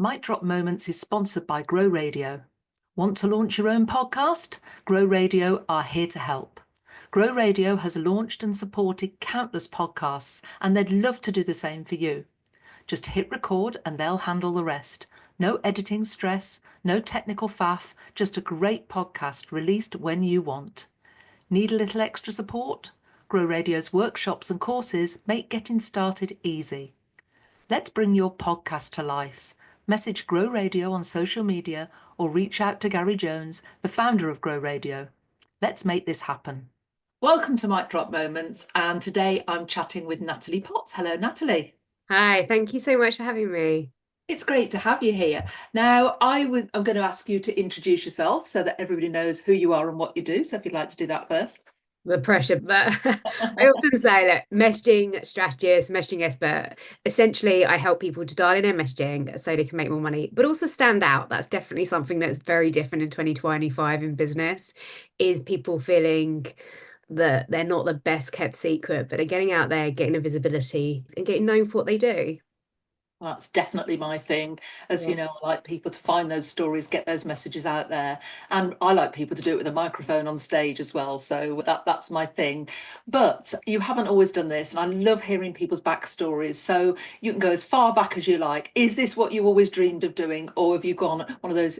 Mic Drop Moments is sponsored by Grow Radio. Want to launch your own podcast? Grow Radio are here to help. Grow Radio has launched and supported countless podcasts, and they'd love to do the same for you. Just hit record and they'll handle the rest. No editing stress, no technical faff, just a great podcast released when you want. Need a little extra support? Grow Radio's workshops and courses make getting started easy. Let's bring your podcast to life. Message Grow Radio on social media or reach out to Gary Jones, the founder of Grow Radio. Let's make this happen. Welcome to Mic Drop Moments, and today I'm chatting with Natalie Potts. Hello, Natalie. Hi, thank you so much for having me. It's great to have you here. Now, I'm going to ask you to introduce yourself so that everybody knows who you are and what you do. So if you'd like to do that first. The pressure, but I often say that messaging strategist, messaging expert, essentially I help people to dial in their messaging so they can make more money, but also stand out. That's definitely something that's very different in 2025 in business, is people feeling that they're not the best kept secret, but they're getting out there, getting the visibility and getting known for what they do. That's definitely my thing. As you know, I like people to find those stories, get those messages out there. And I like people to do it with a microphone on stage as well. So that's my thing. But you haven't always done this. And I love hearing people's backstories. So you can go as far back as you like. Is this what you always dreamed of doing? Or have you gone one of those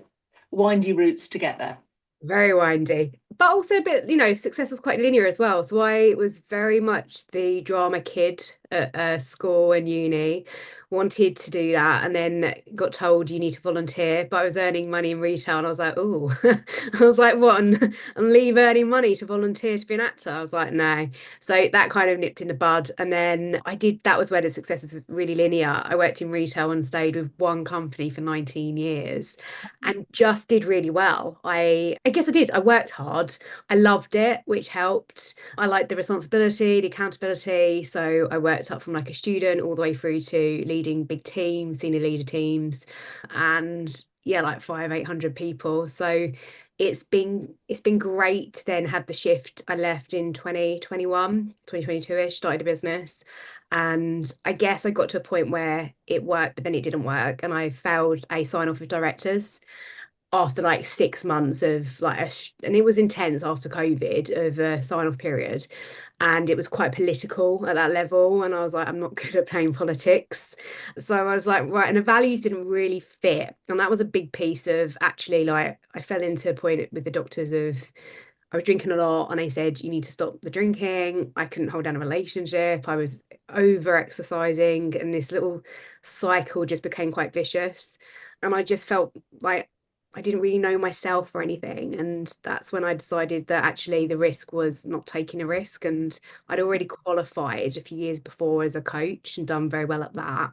windy routes to get there? Very windy, but also a bit, success was quite linear as well. So I was very much the drama kid at school and uni, wanted to do that, and then got told you need to volunteer. But I was earning money in retail, and I was like, oh, I was like, what? And leave earning money to volunteer to be an actor? I was like, no. So that kind of nipped in the bud. And then that was where the success was really linear. I worked in retail and stayed with one company for 19 years and just did really well. I guess I did. I worked hard. I loved it, which helped. I liked the responsibility, the accountability. So I worked up from like a student all the way through to leading big teams, senior leader teams, and yeah, like 800 people. So it's been great to then have the shift. I left in 2021, 2022-ish, started a business. And I guess I got to a point where it worked, but then it didn't work. And I failed a sign off with directors after like 6 months of and it was intense after COVID of a sign-off period, and it was quite political at that level, and I was like, I'm not good at playing politics. So I was like, right, and the values didn't really fit, and that was a big piece of actually, like, I fell into a point with the doctors of I was drinking a lot, and they said you need to stop the drinking. I couldn't hold down a relationship. I was over exercising, and this little cycle just became quite vicious, and I just felt like I didn't really know myself or anything. And that's when I decided that actually the risk was not taking a risk. And I'd already qualified a few years before as a coach and done very well at that.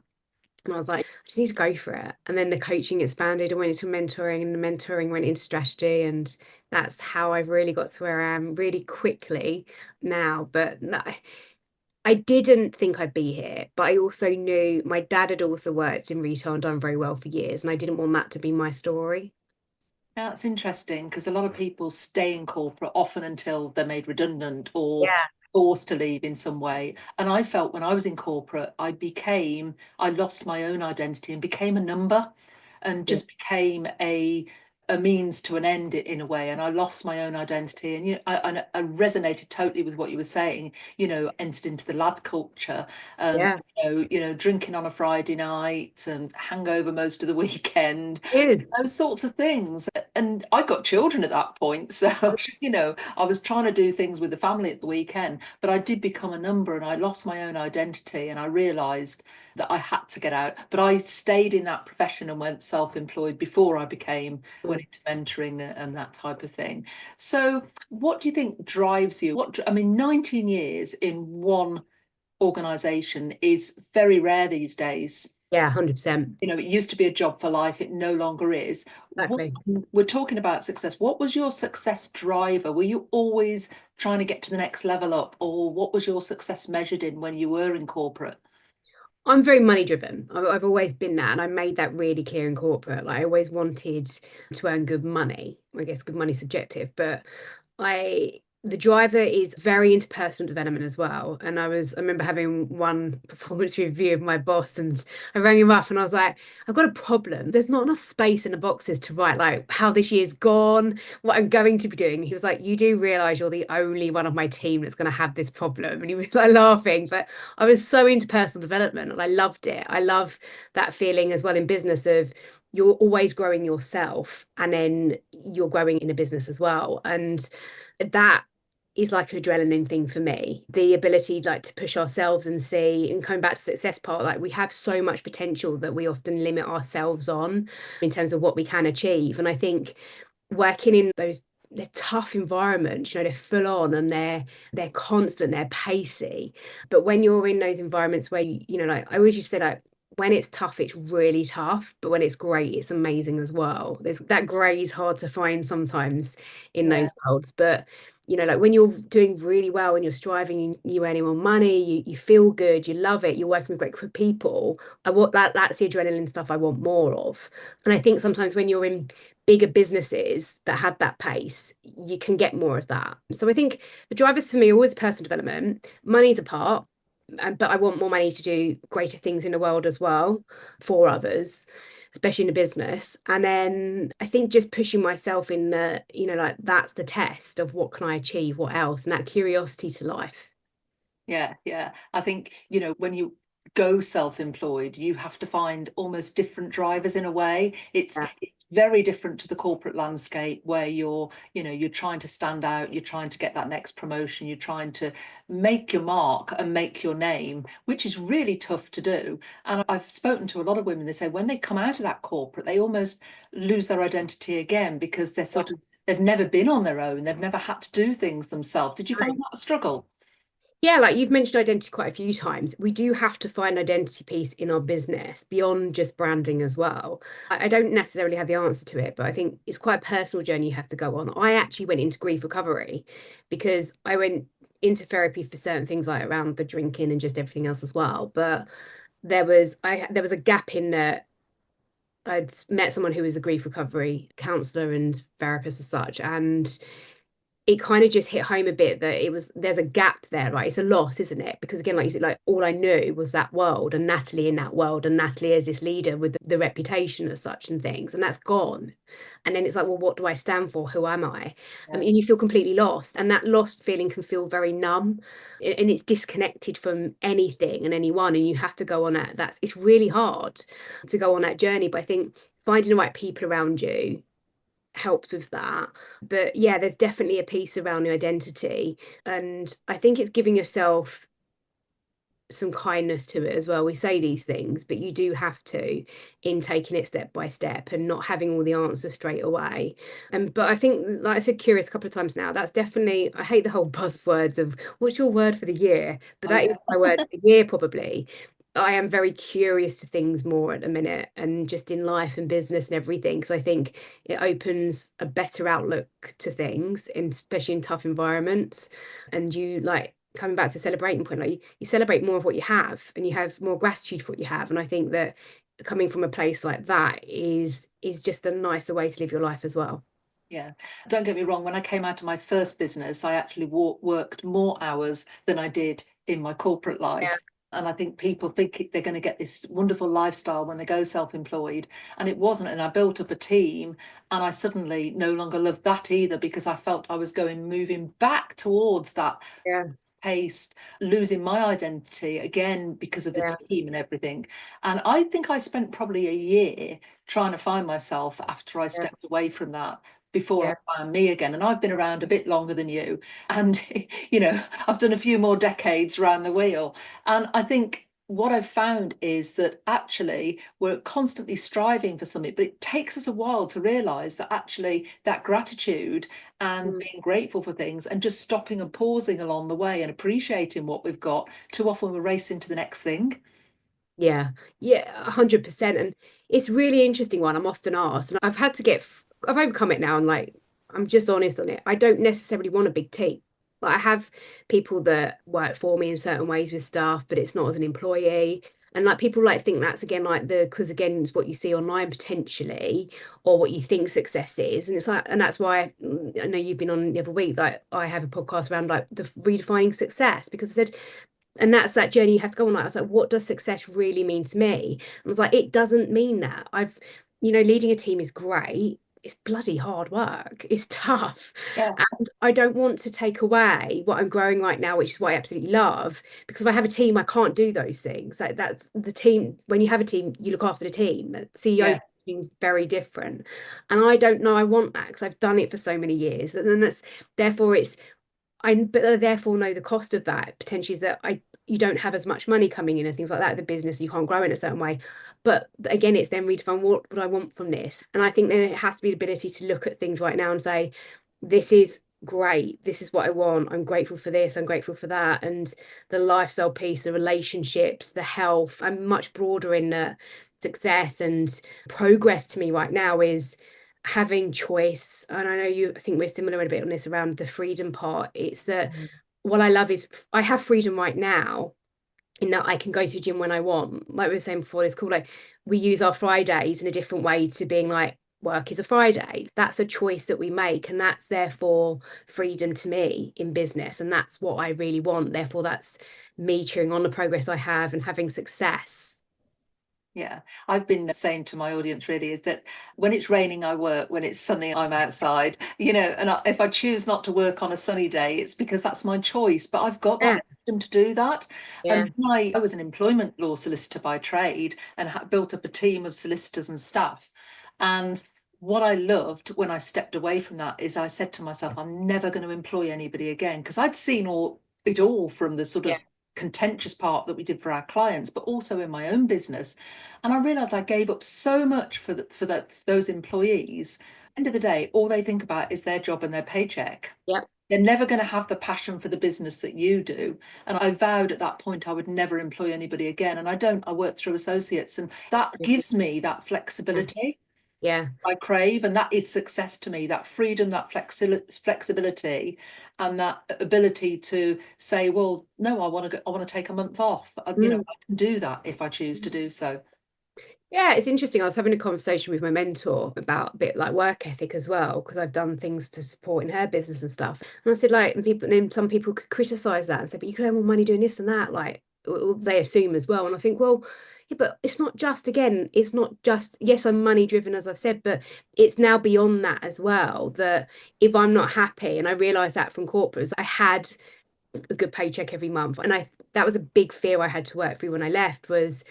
And I was like, I just need to go for it. And then the coaching expanded and went into mentoring, and the mentoring went into strategy. And that's how I've really got to where I am really quickly now. But no, I didn't think I'd be here, but I also knew my dad had also worked in retail and done very well for years. And I didn't want that to be my story. That's interesting, because a lot of people stay in corporate often until they're made redundant or Yeah. forced to leave in some way. And I felt when I was in corporate, I lost my own identity and became a number, and Yeah. just became a means to an end in a way. And I lost my own identity. And I resonated totally with what you were saying. Entered into the lad culture, Yeah. drinking on a Friday night and hangover most of the weekend, It is. those sorts of things. And I got children at that point. So, I was trying to do things with the family at the weekend, but I did become a number, and I lost my own identity, and I realized that I had to get out. But I stayed in that profession and went self-employed before I went into mentoring and that type of thing. So what do you think drives you? 19 years in one organization is very rare these days. Yeah, 100%. It used to be a job for life. It no longer is. Exactly. We're talking about success. What was your success driver? Were you always trying to get to the next level up, or what was your success measured in when you were in corporate? I'm very money driven. I've always been that, and I made that really clear in corporate. Like, I always wanted to earn good money. I guess good money is subjective, but I the driver is very into personal development as well. And I remember having one performance review of my boss, and I rang him up and I was like, I've got a problem. There's not enough space in the boxes to write like how this year's gone, what I'm going to be doing. He was like, you do realize you're the only one of my team that's going to have this problem. And he was like laughing, but I was so into personal development and I loved it. I love that feeling as well in business of you're always growing yourself and then you're growing in a business as well. And that is like an adrenaline thing for me. The ability like to push ourselves and see, and coming back to success part, like we have so much potential that we often limit ourselves on in terms of what we can achieve. And I think working in those, they're tough environments, they're full on and they're constant, they're pacey. But when you're in those environments where like I always used to say, like when it's tough, it's really tough, but when it's great, it's amazing as well. There's that grey is hard to find sometimes in Yeah. those worlds, but like when you're doing really well and you're striving, you earning more money, you feel good, you love it, you're working with great people. I want that's the adrenaline stuff I want more of. And I think sometimes when you're in bigger businesses that have that pace, you can get more of that. So I think the drivers for me are always personal development, money's a part, but I want more money to do greater things in the world as well for others, especially in the business. And then I think just pushing myself in the, like that's the test of what can I achieve, what else, and that curiosity to life. Yeah, yeah. I think, when you go self-employed, you have to find almost different drivers in a way. It's very different to the corporate landscape where you're trying to stand out, you're trying to get that next promotion, you're trying to make your mark and make your name, which is really tough to do. And I've spoken to a lot of women, they say when they come out of that corporate, they almost lose their identity again because they've never been on their own, they've never had to do things themselves. Did you Yeah. find that a struggle? Yeah, like you've mentioned identity quite a few times. We do have to find identity piece in our business beyond just branding as well. I don't necessarily have the answer to it, but I think it's quite a personal journey you have to go on. I actually went into grief recovery because I went into therapy for certain things like around the drinking and just everything else as well. But there was a gap in that. I'd met someone who was a grief recovery counselor and therapist as such, and it kind of just hit home a bit that there's a gap there, right? It's a loss, isn't it? Because again, like you said, like all I knew was that world and Natalie in that world, and Natalie as this leader with the reputation as such and things, and that's gone. And then it's like, well, what do I stand for? Who am I? I Yeah. mean, you feel completely lost, and that lost feeling can feel very numb, and it's disconnected from anything and anyone, and you have to go on that. It's really hard to go on that journey, but I think finding the right people around you helps with that. But yeah, there's definitely a piece around the identity. And I think it's giving yourself some kindness to it as well. We say these things, but you do have to in taking it step by step and not having all the answers straight away. And but I think, like I said, curious a couple of times now, that's definitely, I hate the whole buzzwords of what's your word for the year, but Oh that yeah. is my word for the year probably. I am very curious to things more at the minute and just in life and business and everything because I think it opens a better outlook to things, and especially in tough environments. And you like coming back to celebrating point, like you celebrate more of what you have and you have more gratitude for what you have. And I think that coming from a place like that is just a nicer way to live your life as well. Yeah, don't get me wrong. When I came out of my first business, I actually worked more hours than I did in my corporate Yeah, life. And I think people think they're going to get this wonderful lifestyle when they go self-employed. And it wasn't. And I built up a team and I suddenly no longer loved that either because I felt I was moving back towards that yeah, pace, losing my identity again because of the yeah, team and everything. And I think I spent probably a year trying to find myself after I yeah, stepped away from that before yeah, I found me again. And I've been around a bit longer than you. And, I've done a few more decades around the wheel. And I think what I've found is that actually we're constantly striving for something, but it takes us a while to realize that actually that gratitude and mm, being grateful for things and just stopping and pausing along the way and appreciating what we've got, too often we're racing to the next thing. yeah, yeah, 100%. And it's really interesting one I'm often asked, and I've overcome it now. And like, I'm just honest on it. I don't necessarily want a big team. Like, I have people that work for me in certain ways with staff, but it's not as an employee. And like people like think that's again like the because again it's what you see online potentially or what you think success is. And it's like, and that's why I know you've been on the other week, like I have a podcast around like the redefining success, because I said, and that's that journey you have to go on. Like I was like, what does success really mean to me? And I was like, it doesn't mean that. Leading a team is great. It's bloody hard work. It's tough. Yeah. And I don't want to take away what I'm growing right now, which is what I absolutely love. Because if I have a team, I can't do those things. Like that's the team. When you have a team, you look after the team. CEO Yeah. is very different. And I don't know I want that because I've done it for so many years. And that's therefore it's but I therefore know the cost of that potentially is that you don't have as much money coming in and things like that. The business, you can't grow in a certain way. But again, it's then redefine what would I want from this. And I think there has to be the ability to look at things right now and say, this is great. This is what I want. I'm grateful for this. I'm grateful for that. And the lifestyle piece, the relationships, the health. I'm much broader in success and progress to me right now is having choice. And I know I think we're similar a bit on this around the freedom part. It's that what I love is I have freedom right now in that I can go to the gym when I want. Like we were saying before, it's cool. Like we use our Fridays in a different way to being like, work is a Friday. That's a choice that we make. And that's therefore freedom to me in business. And that's what I really want. Therefore, that's me cheering on the progress I have and having success. Yeah, I've been saying to my audience really is that when it's raining, I work. When it's sunny, I'm outside, and if I choose not to work on a sunny day, it's because that's my choice. But I've got Yeah. that freedom to do that. Yeah. And I was an employment law solicitor by trade and built up a team of solicitors and staff. And what I loved when I stepped away from that is I said to myself, I'm never going to employ anybody again, because I'd seen it all from the sort Yeah. of contentious part that we did for our clients, but also in my own business. And I realized I gave up so much for those employees. End of the day, all they think about is their job and their paycheck. Yeah. They're never going to have the passion for the business that you do. And I vowed at that point I would never employ anybody again. And I don't, I work through associates, and that gives me that flexibility Yeah. I crave. And that is success to me, that freedom, that flexibility, and that ability to say, well, no, I want to take a month off. I can do that if I choose to do so. Yeah, it's interesting. I was having a conversation with my mentor about a bit like work ethic as well, because I've done things to support in her business and stuff. And I said, like, and then some people could criticize that and say, but you could earn more money doing this and that, like they assume as well. And I think, well, yeah, but it's not just, again, it's not just, yes, I'm money driven, as I've said, but it's now beyond that as well. That if I'm not happy, and I realized that from corporates, I had a good paycheck every month. And that was a big fear I had to work through when I left was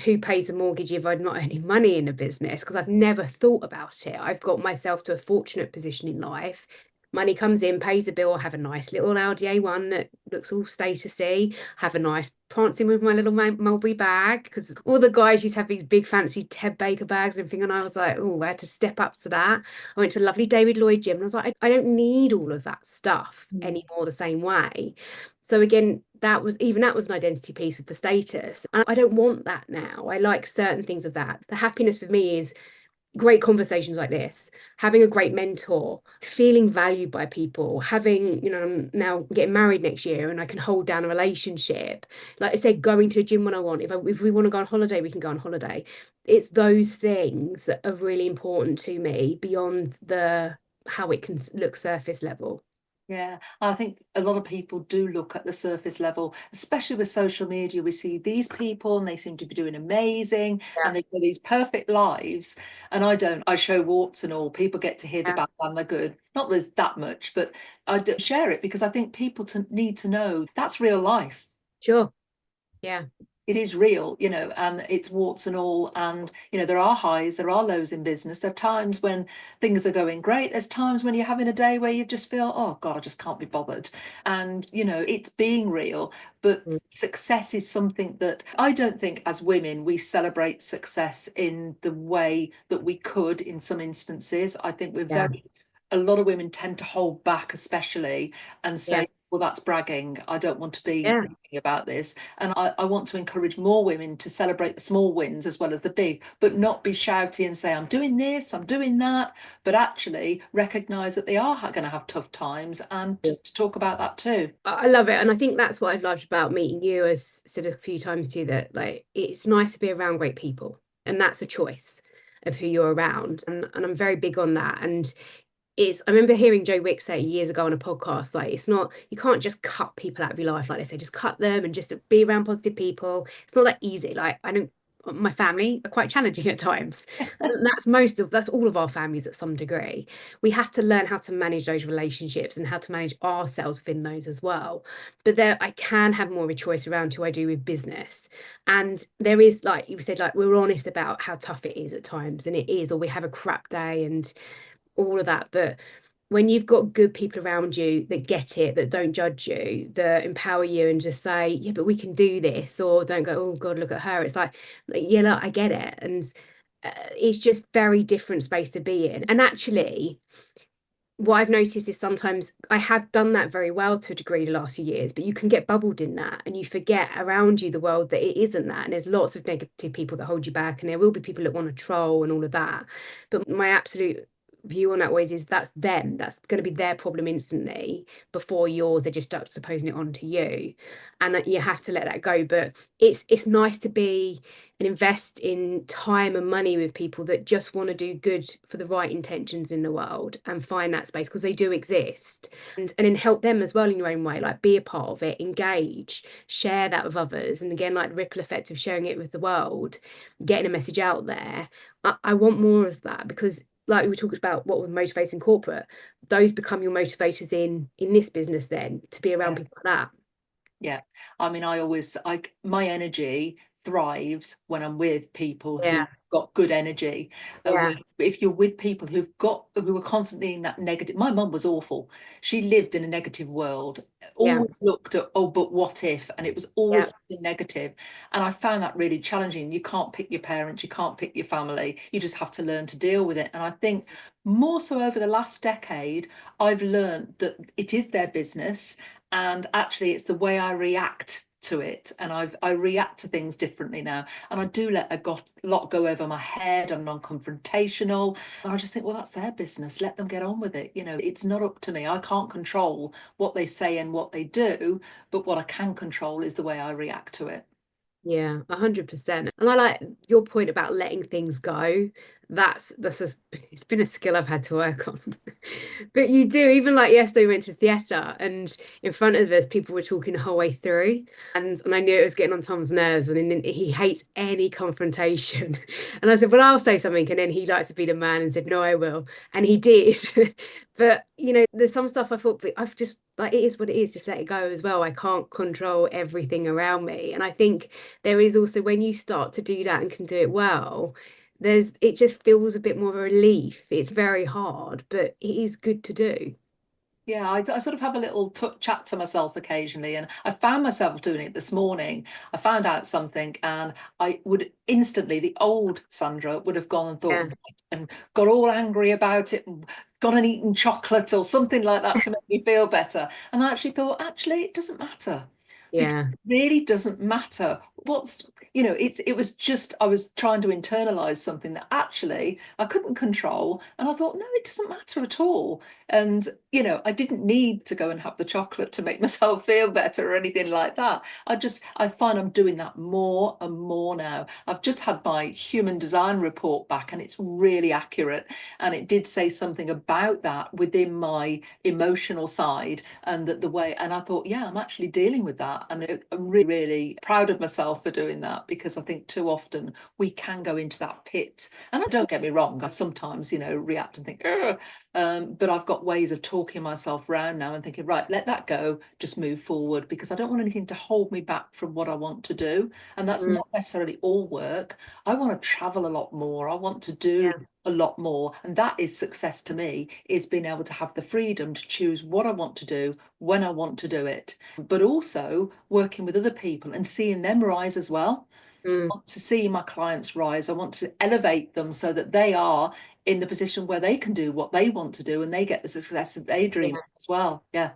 who pays a mortgage if I'm not earning money in a business? Because I've never thought about it. I've got myself to a fortunate position in life. Money comes in, pays a bill, I have a nice little Audi A1 that looks all statusy, have a nice prancing with my little Mulberry bag, because all the guys used to have these big fancy Ted Baker bags and everything, and I was like, oh, I had to step up to that. I went to a lovely David Lloyd gym and I was like, I don't need all of that stuff anymore the same way. So again, that was an identity piece with the status. And I don't want that now. I like certain things of that. The happiness for me is great conversations like this, having a great mentor, feeling valued by people, having, I'm now getting married next year and I can hold down a relationship. Like I said, going to a gym when I want. If we want to go on holiday, we can go on holiday. It's those things that are really important to me beyond how it can look surface level. Yeah, I think a lot of people do look at the surface level, especially with social media. We see these people and they seem to be doing amazing Yeah. and they've got these perfect lives. And I don't, I show warts and all. People get to hear the Yeah. bad and the good. Not there's that much, but I do share it because I think people need to know that's real life. Sure. Yeah. It is real, and it's warts and all. And, there are highs, there are lows in business. There are times when things are going great. There's times when you're having a day where you just feel, oh God, I just can't be bothered. And, it's being real. But success is something that I don't think as women, we celebrate success in the way that we could in some instances. I think Yeah. a lot of women tend to hold back, especially, and say, well, that's bragging. I don't want to be Yeah. bragging about this. And I want to encourage more women to celebrate the small wins as well as the big, but not be shouty and say, I'm doing this, I'm doing that, but actually recognize that they are going to have tough times and to talk about that too. I love it. And I think that's what I've loved about meeting you, as said a few times too, that like it's nice to be around great people. And that's a choice of who you're around. And I'm very big on that. And I remember hearing Joe Wick say years ago on a podcast, like it's not, you can't just cut people out of your life, like they say, just cut them and just be around positive people. It's not that easy. Like I don't, my family are quite challenging at times. And that's all of our families at some degree. We have to learn how to manage those relationships and how to manage ourselves within those as well. But there I can have more of a choice around who I do with business. And there is, like you said, like we're honest about how tough it is at times, and it is, or we have a crap day and all of that. But when you've got good people around you that get it, that don't judge you, that empower you and just say, yeah, but we can do this, or don't go, oh God, look at her. It's like, yeah, look, I get it. And it's just very different space to be in. And actually, what I've noticed is sometimes I have done that very well to a degree the last few years, but you can get bubbled in that and you forget around you the world that it isn't that. And there's lots of negative people that hold you back, and there will be people that want to troll and all of that. But my absolute view on that always is that's them. That's going to be their problem instantly before yours. They're just juxtaposing it onto you. And that you have to let that go. But it's nice to be and invest in time and money with people that just want to do good for the right intentions in the world and find that space, because they do exist, and then help them as well in your own way, like be a part of it, engage, share that with others. And again, like the ripple effect of sharing it with the world, getting a message out there. I want more of that, because like we talked about what was motivating corporate, those become your motivators in this business then, to be around Yeah. people like that. Yeah. I mean, my energy thrives when I'm with people Yeah. who've got good energy. Yeah. If you're with people who are constantly in that negative, my mum was awful. She lived in a negative world, Yeah. always looked at, oh, but what if? And it was Yeah. always something negative. And I found that really challenging. You can't pick your parents, you can't pick your family. You just have to learn to deal with it. And I think more so over the last decade, I've learned that it is their business, and actually it's the way I react to it, and I react to things differently now, and I do let lot go over my head. I'm non-confrontational, and I just think, well, that's their business, let them get on with it. It's not up to me. I can't control what they say and what they do, but what I can control is the way I react to it. Yeah, 100%. And I like your point about letting things go. It's been a skill I've had to work on. But you do, even like yesterday we went to theatre, and in front of us people were talking the whole way through. And I knew it was getting on Tom's nerves, and then he hates any confrontation. And I said, well, I'll say something. And then he likes to be the man and said, no, I will. And he did. But there's some stuff I thought, but I've just like, it is what it is, just let it go as well. I can't control everything around me. And I think there is also, when you start to do that and can do it well, it just feels a bit more of a relief. It's very hard, but it is good to do. Yeah, I sort of have a little chat to myself occasionally, and I found myself doing it this morning. I found out something, and I would instantly, the old Sandra would have gone and thought, Yeah. right, and got all angry about it, and gone and eaten chocolate or something like that to make me feel better. And I actually thought, actually, it doesn't matter, because Yeah. it really doesn't matter. It was just, I was trying to internalize something that actually I couldn't control, and I thought, no, it doesn't matter at all. And I didn't need to go and have the chocolate to make myself feel better or anything like that. I find I'm doing that more and more now. I've just had my human design report back, and it's really accurate. And it did say something about that within my emotional side, and that the way, and I thought, yeah, I'm actually dealing with that. And I'm really, really proud of myself for doing that, because I think too often we can go into that pit. And don't get me wrong, I sometimes, react and think, ugh. But I've got ways of talking myself around now and thinking, right, let that go, just move forward, because I don't want anything to hold me back from what I want to do. And that's Mm. not necessarily all work. I want to travel a lot more. I want to do Yeah. a lot more. And that is success to me, is being able to have the freedom to choose what I want to do, when I want to do it, but also working with other people and seeing them rise as well. Mm. Want to see my clients rise. I want to elevate them so that they are in the position where they can do what they want to do, and they get the success that they dream Yeah. of as well. Yeah.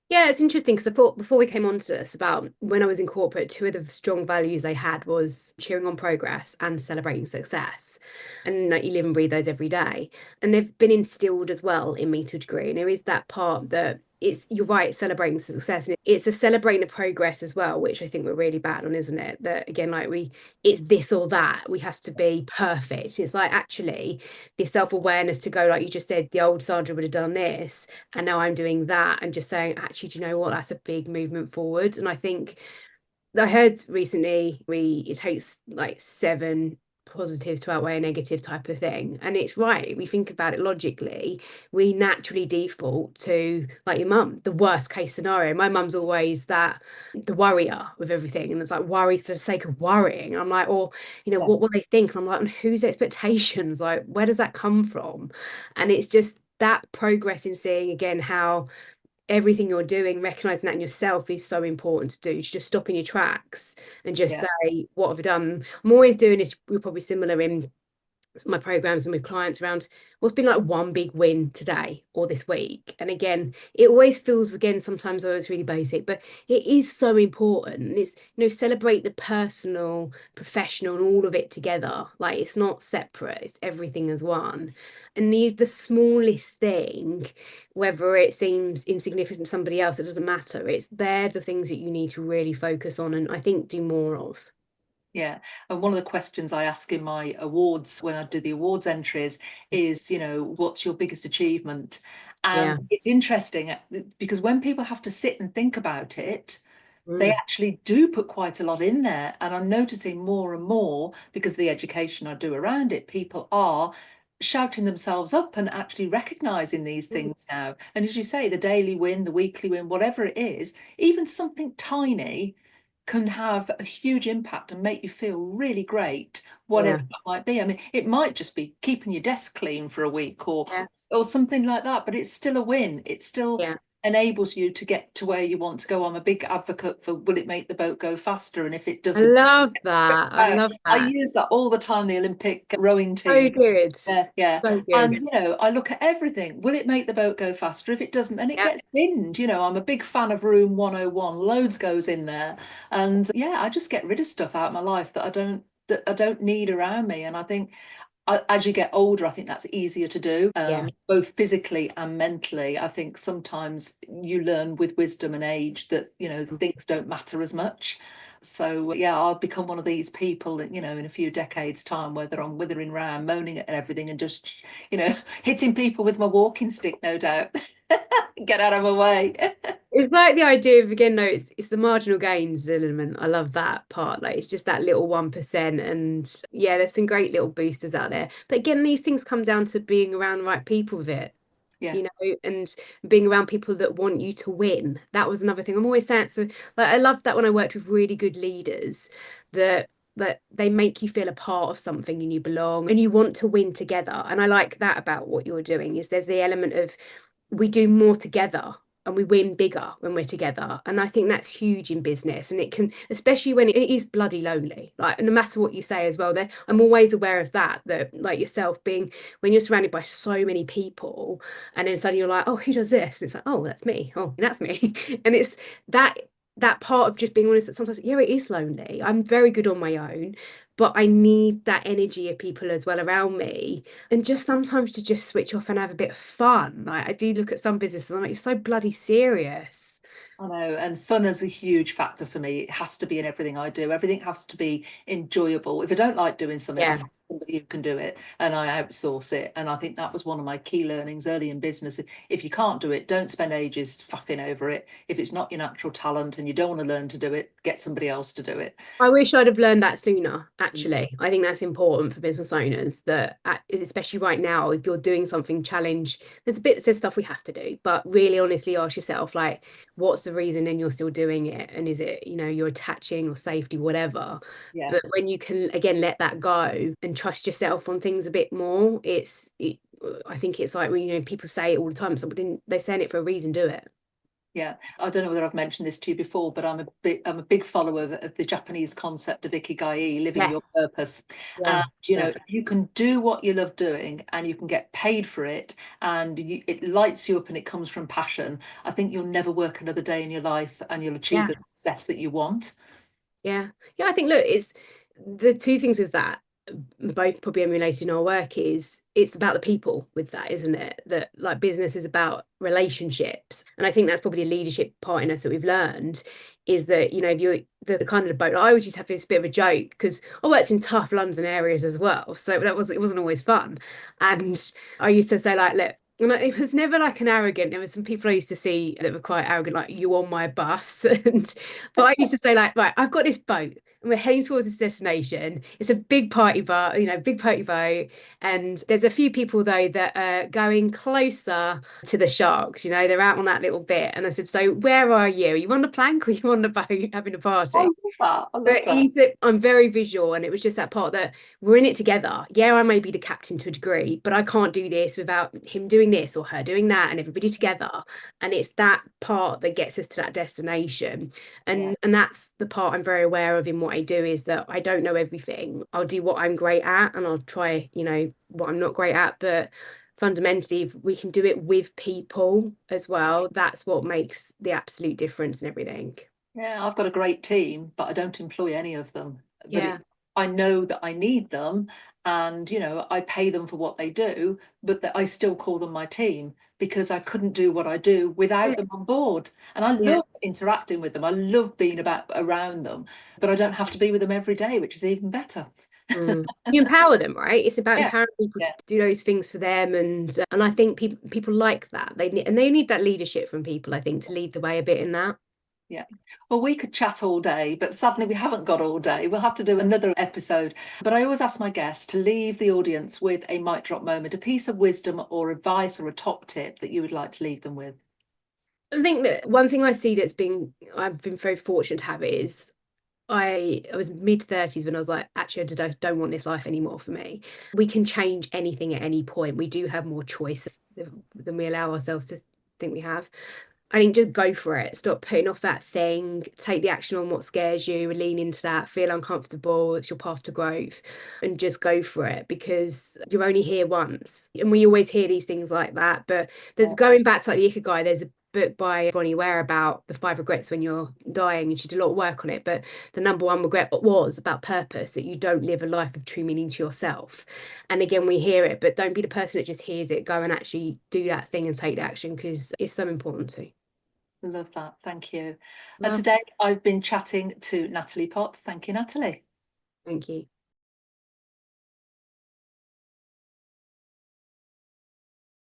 Yeah, it's interesting because I thought before we came on to this about when I was in corporate, two of the strong values I had was cheering on progress and celebrating success. And like, you live and breathe those every day. And they've been instilled as well in me to a degree. And there is that part that it's, you're right, celebrating success. And it's a celebrating the progress as well, which I think we're really bad on, isn't it? That again, like it's this or that. We have to be perfect. It's like actually the self-awareness to go, like you just said, the old Sandra would have done this and now I'm doing that, and just saying, actually, do you know what? That's a big movement forward. And I think I heard recently it takes like 7 positives to outweigh a negative type of thing. And it's right. We think about it logically. We naturally default to, like your mum, the worst case scenario. My mum's always that the worrier with everything. And it's like worries for the sake of worrying. And I'm like, or, Yeah, what will they think? And I'm like, on whose expectations? Like, where does that come from? And it's just that progress in seeing again how everything you're doing, recognizing that in yourself is so important to do. To just stop in your tracks and just yeah, say, what have I done? I'm always doing this, we're probably similar in my programs and with clients around what's been like one big win today or this week. And again, it always feels again, sometimes oh, it's really basic, but it is so important. And it's, celebrate the personal, professional, and all of it together. Like it's not separate, it's everything as one. And the smallest thing, whether it seems insignificant to somebody else, it doesn't matter. It's they're the things that you need to really focus on and I think do more of. yeah. And one of the questions I ask in my awards when I do the awards entries is, what's your biggest achievement? And Yeah. it's interesting because when people have to sit and think about it, they Mm. actually do put quite a lot in there. And I'm noticing more and more because of the education I do around it, people are shouting themselves up and actually recognizing these Mm. things now. And as you say, the daily win, the weekly win, whatever it is, even something tiny can have a huge impact and make you feel really great, whatever Yeah. that might be. I mean, it might just be keeping your desk clean for a week Yeah. or something like that, but it's still a win. It still Yeah. enables you to get to where you want to go. I'm a big advocate for will it make the boat go faster? And if it I doesn't, love that. I love I that. use that all the time, the Olympic rowing So team. good. Yeah, yeah. So And, good. I look at everything. Will it make the boat go faster? If it doesn't, then it Yeah. gets binned. I'm a big fan of Room 101. Loads goes in there. And yeah, I just get rid of stuff out of my life that I don't need around me. And I think as you get older, I think that's easier to do, Yeah. both physically and mentally. I think sometimes you learn with wisdom and age that, things don't matter as much. So, yeah, I'll become one of these people that, in a few decades' time, whether I'm withering around, moaning at everything and just, hitting people with my walking stick, no doubt. Get out of my way. It's like the idea of again, no, it's the marginal gains element. I love that part. Like it's just that little 1%. And yeah, there's some great little boosters out there. But again, these things come down to being around the right people with it. Yeah. And being around people that want you to win. That was another thing. I'm always saying so like I love that when I worked with really good leaders that they make you feel a part of something and you belong and you want to win together. And I like that about what you're doing is there's the element of we do more together and we win bigger when we're together. And I think that's huge in business. And it can, especially when it is bloody lonely, like no matter what you say as well, there I'm always aware of that like yourself being when you're surrounded by so many people and then suddenly you're like, oh, who does this? And it's like, oh, that's me. Oh, that's me. And it's that part of just being honest that sometimes, yeah, it is lonely. I'm very good on my own, but I need that energy of people as well around me and just sometimes to just switch off and have a bit of fun. Like I do look at some businesses, I'm like, you're so bloody serious. I know, and fun is a huge factor for me. It has to be in everything I do. Everything has to be enjoyable. If I don't like doing something, I Yeah. find somebody who can do it and I outsource it. And I think that was one of my key learnings early in business. If you can't do it, don't spend ages faffing over it. If it's not your natural talent and you don't want to learn to do it, get somebody else to do it. I wish I'd have learned that sooner, actually. I think that's important for business owners that, especially right now, if you're doing something challenge, there's stuff we have to do, but really honestly ask yourself, like, what's the reason and you're still doing it? And is it, you're attaching or safety, whatever. Yeah. But when you can, again, let that go and trust yourself on things a bit more, I think it's like when, people say it all the time, so they're saying it for a reason, do it. Yeah, I don't know whether I've mentioned this to you before, but I'm a big follower of the Japanese concept of ikigai, living your Yes. purpose. Yeah. And you Yeah. know, you can do what you love doing, and you can get paid for it, and it lights you up, and it comes from passion. I think you'll never work another day in your life, and you'll achieve Yeah. the success that you want. Yeah. Yeah. I think, look, it's the two things with that, both probably emulating our work, is it's about the people with that, isn't it? That like business is about relationships. And I think that's probably a leadership part in us that we've learned is that, you know, if you're the kind of boat, I always used to have this bit of a joke because I worked in tough London areas as well. So it wasn't always fun. And I used to say like, look, and it was never like an arrogant. There were some people I used to see that were quite arrogant, like you on my bus. And but I used to say like, right, I've got this boat and we're heading towards this destination. It's a big party bar, you know, big party boat. And there's a few people though that are going closer to the sharks, you know, they're out on that little bit. And I said, so where are you? Are you on the plank or are you on the boat having a I party? love that. I love But that. I'm very visual, and it was just that part that we're in it together. Yeah, I may be the captain to a degree, but I can't do this without him doing this or her doing that, and everybody together. And it's that part that gets us to that destination. Yeah. And that's the part I'm very aware of in what I do is that I don't know everything. I'll do what I'm great at, and I'll try, you know, what I'm not great at, but fundamentally, if we can do it with people as well, that's what makes the absolute difference in everything. Yeah, I've got a great team, but I don't employ any of them. But Yeah. I know that I need them, and you know, I pay them for what they do, but that I still call them my team because I couldn't do what I do without them on board. And I Yeah. love interacting with them. I love being around them, but I don't have to be with them every day, which is even better. Mm. You empower them, right? It's about Yeah, empowering people yeah. to do those things for them, and I think people like that. They need that leadership from people, I think, to lead the way a bit in that. Yeah. Well, we could chat all day, but sadly we haven't got all day. We'll have to do another episode. But I always ask my guests to leave the audience with a mic drop moment, a piece of wisdom or advice or a top tip that you would like to leave them with. I think that one thing I see I've been very fortunate to have is I was mid-30s when I was like, actually, don't want this life anymore for me. We can change anything at any point. We do have more choice than we allow ourselves to think we have. I think just go for it. Stop putting off that thing. Take the action on what scares you and lean into that. Feel uncomfortable. It's your path to growth. And just go for it because you're only here once. And we always hear these things like that. But there's Yeah. going back to like the Ikigai, there's a book by Bronnie Ware about the 5 regrets when you're dying, and she did a lot of work on it. But the number one regret was about purpose, that you don't live a life of true meaning to yourself. And again, we hear it, but don't be the person that just hears it. Go and actually do that thing and take the action because it's so important too. Love that. Thank you. And Well, today I've been chatting to Natalie Potts. Thank you, Natalie. thank you.